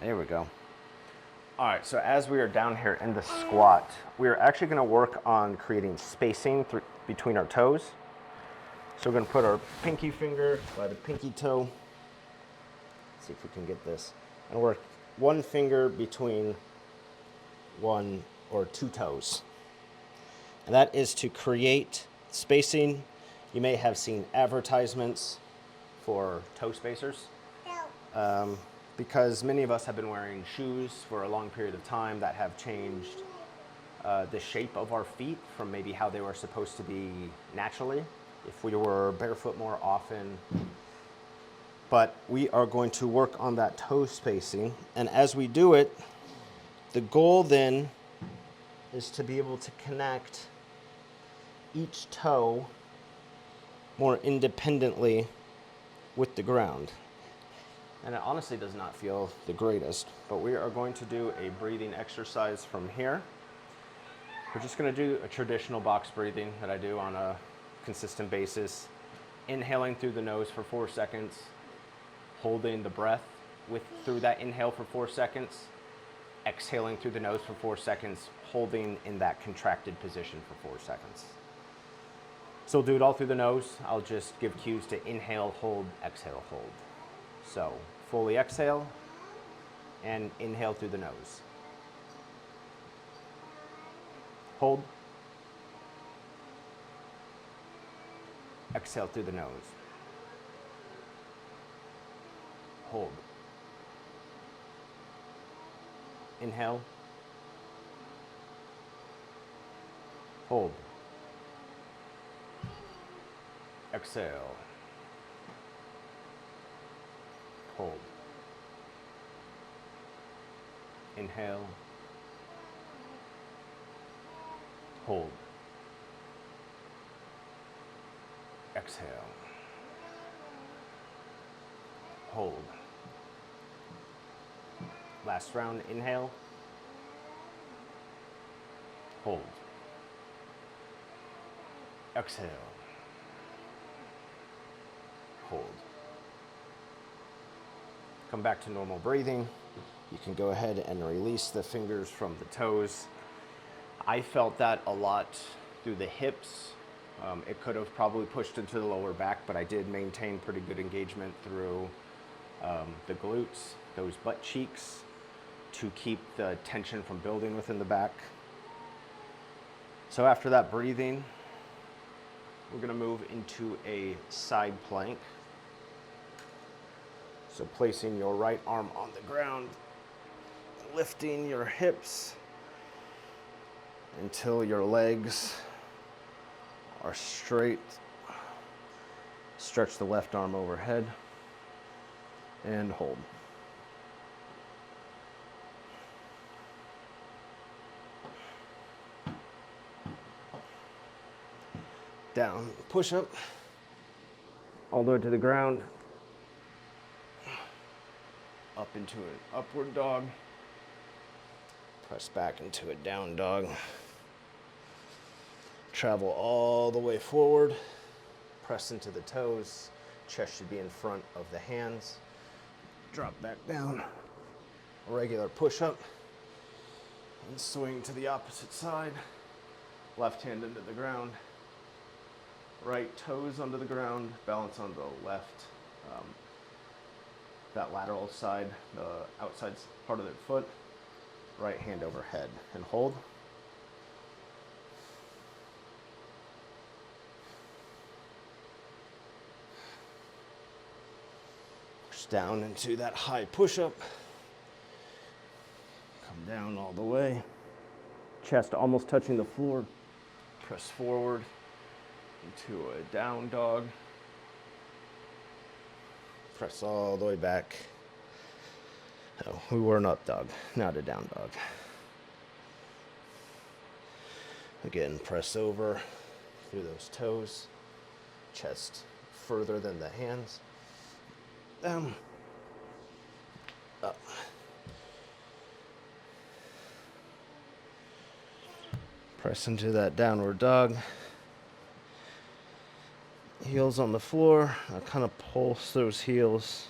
There we go. All right, so as we are down here in the squat, we are actually going to work on creating spacing between our toes. So we're going to put our pinky finger by the pinky toe. Let's see if we can get this. And work one finger between one or two toes. And that is to create spacing. You may have seen advertisements for toe spacers. Because many of us have been wearing shoes for a long period of time that have changed the shape of our feet from maybe how they were supposed to be naturally, if we were barefoot more often. But we are going to work on that toe spacing. And as we do it, the goal then is to be able to connect each toe more independently with the ground. And it honestly does not feel the greatest, but we are going to do a breathing exercise from here. We're just going to do a traditional box breathing that I do on a consistent basis. Inhaling through the nose for 4 seconds, holding the breath through that inhale for 4 seconds, exhaling through the nose for 4 seconds, holding in that contracted position for 4 seconds. So we'll do it all through the nose. I'll just give cues to inhale, hold, exhale, hold. So fully exhale and inhale through the nose. Hold. Exhale through the nose. Hold. Inhale. Hold. Exhale. Hold. Inhale. Hold. Exhale. Hold. Last round, inhale. Hold. Exhale. Hold. Come back to normal breathing. You can go ahead and release the fingers from the toes. I felt that a lot through the hips. It could have probably pushed into the lower back, but I did maintain pretty good engagement through the glutes, those butt cheeks, to keep the tension from building within the back. So after that breathing, we're going to move into a side plank. So placing your right arm on the ground, lifting your hips until your legs are straight. Stretch the left arm overhead and hold. Down, push up, all the way to the ground, up into an upward dog, press back into a down dog, travel all the way forward, press into the toes, chest should be in front of the hands, drop back down, regular push up, and swing to the opposite side, left hand into the ground, right toes under the ground, balance on the left, that lateral side, the outside part of the foot, right hand overhead, and hold. Push down into that high push-up. Come down all the way. Chest almost touching the floor. Press forward into a down dog. Press all the way back. Oh, we were an up dog, not a down dog. Again, press over through those toes. Chest further than the hands. Down. Up. Press into that downward dog. Heels on the floor. I'll kind of pulse those heels.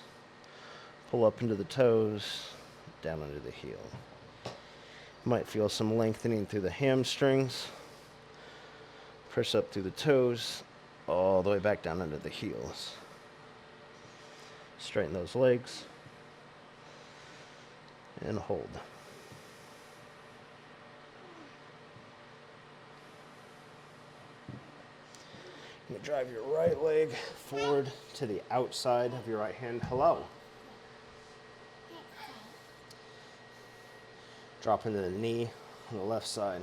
Pull up into the toes. down under the heel. Might feel some lengthening through the hamstrings. Press up through the toes, all the way back down under the heels. Straighten those legs and hold. You drive your right leg forward to the outside of your right hand. Hello. Drop into the knee on the left side.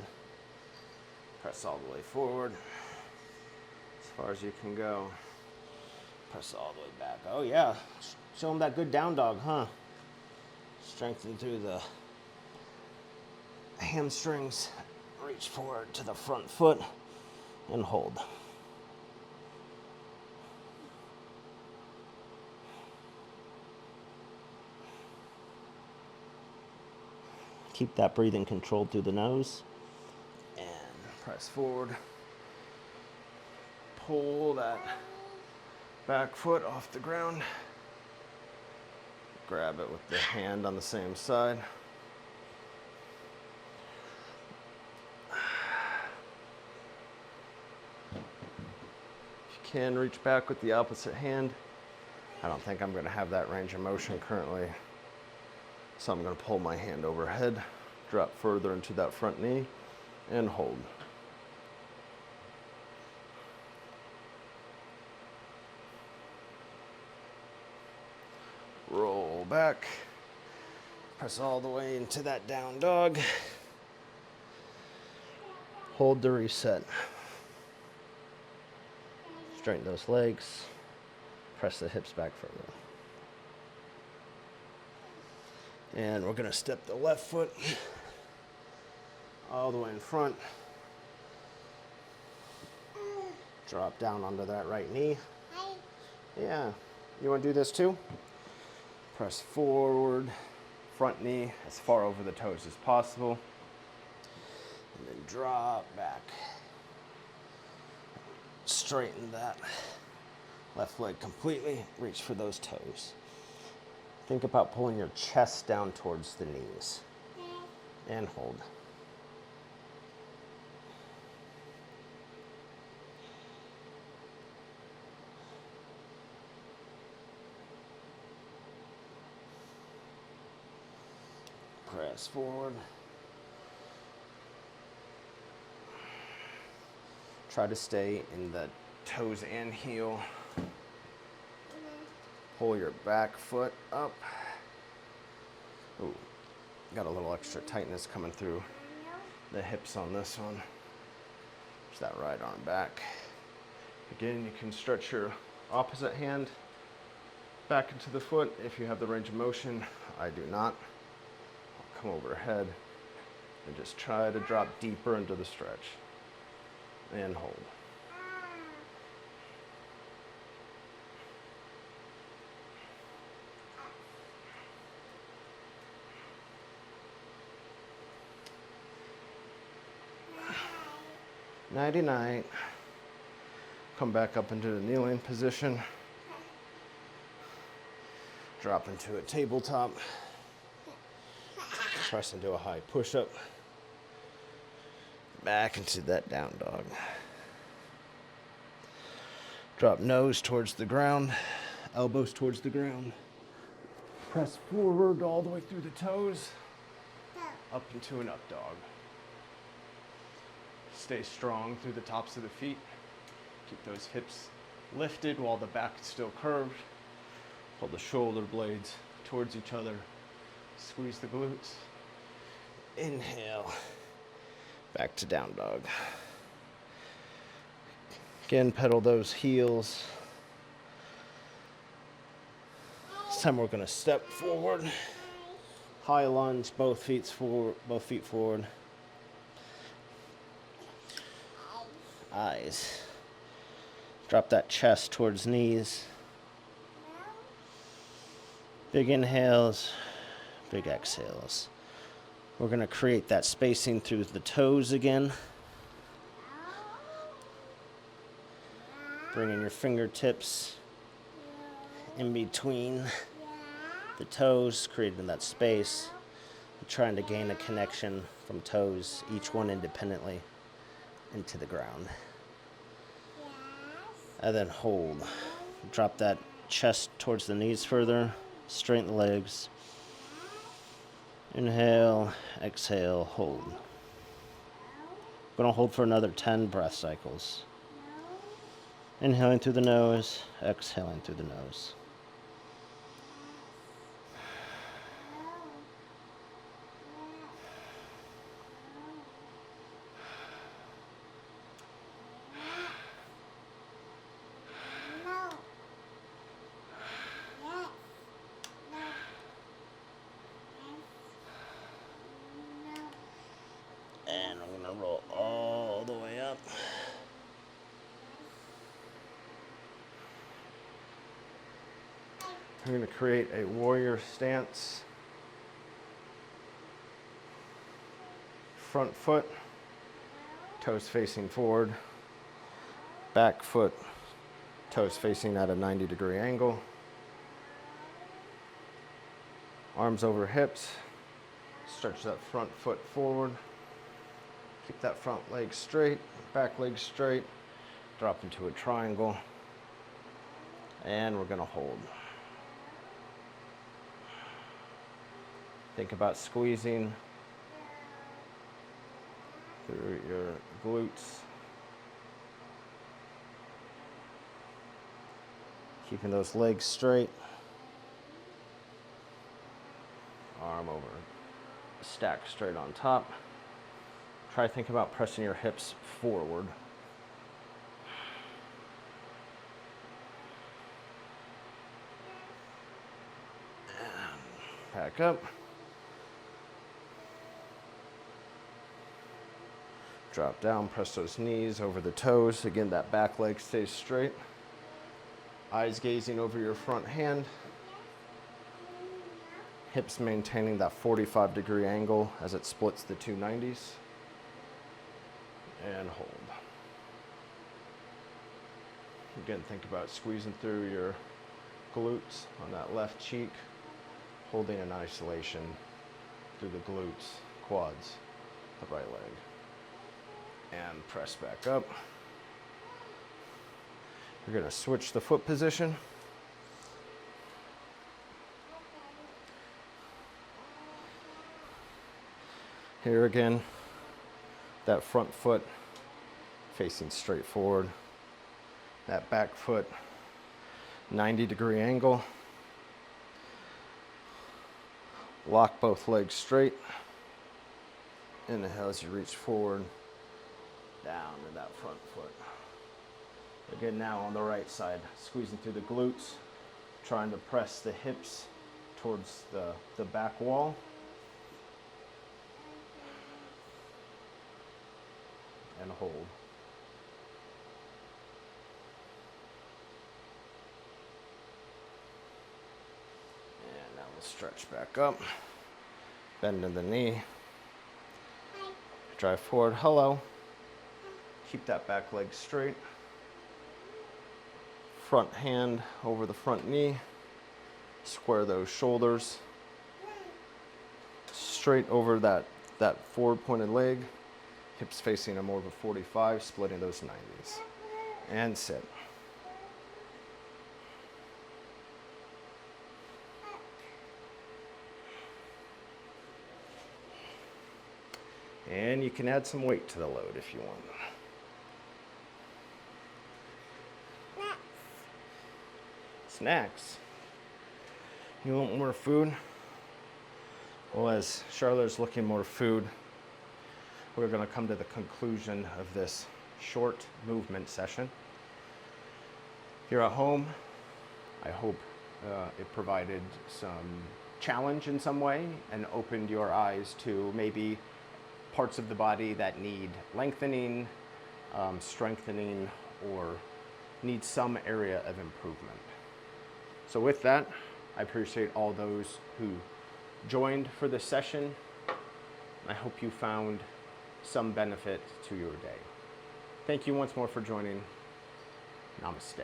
Press all the way forward as far as you can go. Press all the way back. Oh yeah, show them that good down dog, huh? Strengthen through the hamstrings. Reach forward to the front foot and hold. Keep that breathing controlled through the nose. And press forward. Pull that back foot off the ground. Grab it with the hand on the same side. If you can, reach back with the opposite hand. I don't think I'm going to have that range of motion currently. So I'm going to pull my hand overhead, drop further into that front knee, and hold. Roll back, press all the way into that down dog. Hold to reset. Straighten those legs, press the hips back further. And we're going to step the left foot all the way in front. Drop down onto that right knee. Yeah, you want to do this too? Press forward, front knee as far over the toes as possible. And then drop back. Straighten that left leg completely. Reach for those toes. Think about pulling your chest down towards the knees. And hold. Press forward. Try to stay in the toes and heel. Pull your back foot up. Ooh, got a little extra tightness coming through the hips on this one. Push that right arm back. Again, you can stretch your opposite hand back into the foot if you have the range of motion. I do not. I'll come overhead and just try to drop deeper into the stretch and hold. Nighty-night. Come back up into the kneeling position. Drop into a tabletop. Press into a high push-up. Back into that down dog. Drop nose towards the ground, elbows towards the ground. Press forward all the way through the toes, up into an up dog. Stay strong through the tops of the feet. Keep those hips lifted while the back is still curved. Pull the shoulder blades towards each other. Squeeze the glutes. Inhale. Back to down dog. Again, pedal those heels. This time we're going to step forward. High lunge, both feet forward. Eyes. Drop that chest towards knees. Big inhales, big exhales. We're going to create that spacing through the toes again. Bring in your fingertips in between the toes, creating that space. trying to gain a connection from toes, each one independently, into the ground. And then hold. Drop that chest towards the knees further. Straighten the legs. Inhale, exhale, hold. Gonna hold for another 10 breath cycles. Inhaling through the nose, exhaling through the nose. And I'm gonna roll all the way up. I'm going to create a warrior stance. Front foot, toes facing forward. Back foot, toes facing at a 90-degree angle. Arms over hips. Stretch that front foot forward. Keep that front leg straight, back leg straight. Drop into a triangle. And we're going to hold. Think about squeezing through your glutes. Keeping those legs straight. Arm over. Stack straight on top. Try to think about pressing your hips forward. And back up. Drop down, press those knees over the toes. Again, that back leg stays straight. Eyes gazing over your front hand. Hips maintaining that 45-degree angle as it splits the two 90s. And hold. Again, think about squeezing through your glutes on that left cheek, holding in isolation through the glutes, quads, the right leg. And press back up. We're going to switch the foot position. Here again, that front foot facing straight forward. That back foot, 90-degree angle. Lock both legs straight. Inhale as you reach forward. Down to that front foot. Again, now on the right side, squeezing through the glutes, trying to press the hips towards the back wall. And hold. And now we'll stretch back up. Bend in the knee. Drive forward, hello. Keep that back leg straight. Front hand over the front knee. Square those shoulders. Straight over that forward pointed leg. Hips facing a more of a 45, splitting those 90s. And sit. And you can add some weight to the load if you want. Snacks. You want more food? Well, as Charlotte's looking more food, we're going to come to the conclusion of this short movement session. If you're at home, I hope it provided some challenge in some way and opened your eyes to maybe parts of the body that need lengthening, strengthening, or need some area of improvement. So with that, I appreciate all those who joined for this session. I hope you found some benefit to your day. Thank you once more for joining. Namaste.